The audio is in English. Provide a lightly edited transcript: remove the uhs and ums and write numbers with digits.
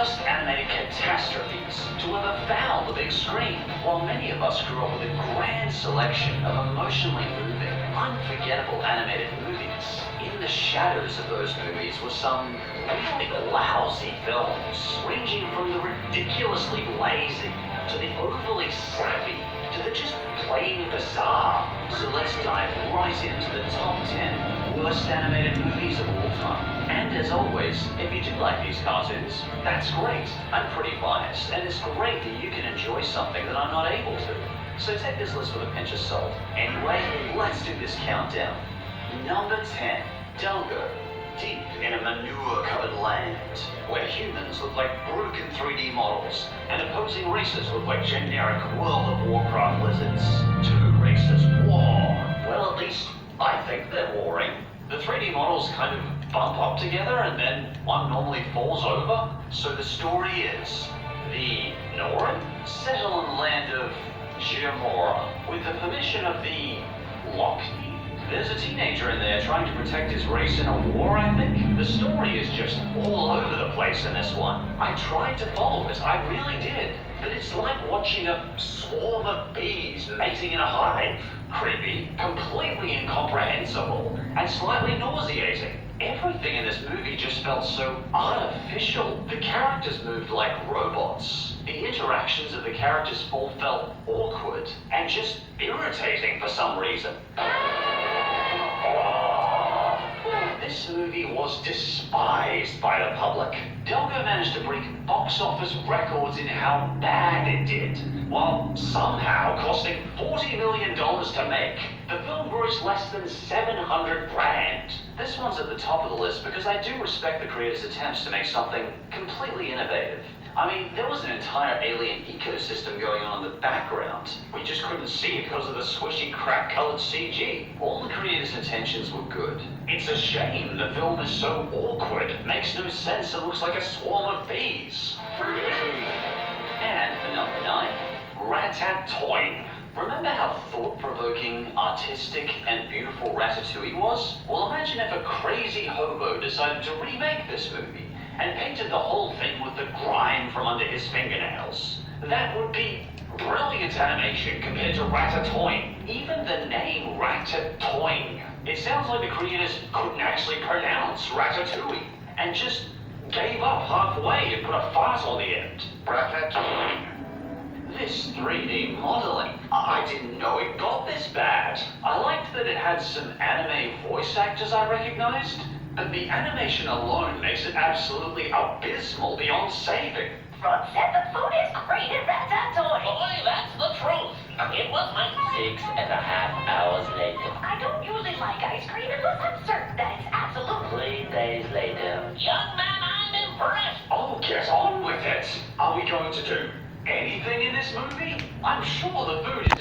first animated catastrophes to ever foul the big screen, while many of us grew up with a grand selection of emotionally moving, unforgettable animated movies. In the shadows of those movies were some really lousy films, ranging from the ridiculously lazy, to the overly sappy, to the just plain bizarre. So let's dive right into the top 10 worst animated movies of all time. And as always, if you do like these cartoons, that's great. I'm pretty biased, and it's great that you can enjoy something that I'm not able to. So take this list with a pinch of salt. Anyway, let's do this countdown. Number 10, Dogo. Deep in a manure-covered land, where humans look like broken 3D models, and opposing races look like generic World of Warcraft lizards. Two races war. Well, at least I think they're warring. The 3D models kind of bump up together, and then one normally falls over. So the story is, the Norin settle in the land of Jimora with the permission of the Lockney. There's a teenager in there trying to protect his race in a war, I think. The story is just all over the place in this one. I tried to follow it, I really did. But it's like watching a swarm of bees mating in a hive. Creepy, completely incomprehensible, and slightly nauseating. Everything in this movie just felt so artificial. The characters moved like robots. The interactions of the characters all felt awkward and just irritating for some reason. This movie was despised by the public. Dogo managed to break box office records in how bad it did, while somehow costing $40 million to make. The film grossed less than $700 grand. This one's at the top of the list because I do respect the creator's attempts to make something completely innovative. I mean, there was an entire alien ecosystem going on in the background. We just couldn't see it because of the squishy, crack-colored CG. All the creator's intentions were good. It's a shame the film is so awkward. It makes no sense. It looks like a swarm of bees. And for number 9, Ratatouille. Remember how thought-provoking, artistic, and beautiful Ratatouille was? Well, imagine if a crazy hobo decided to remake this movie and painted the whole thing with the grime from under his fingernails. That would be brilliant animation compared to Ratatouille. Even the name Ratatouille. It sounds like the creators couldn't actually pronounce Ratatouille and just gave up halfway and put a fart on the end. Ratatouille. This 3D modeling, I didn't know it got this bad. I liked that it had some anime voice actors I recognized, but the animation alone makes it absolutely abysmal beyond saving. Front said the food is great at Ratatouille. Boy, that's the truth. It was like 6.5 hours later. I don't usually like ice cream unless I'm certain that it's absolute. 3 days later. Young man, I'm impressed. Oh, get on with it. Are we going to do anything in this movie? I'm sure the food is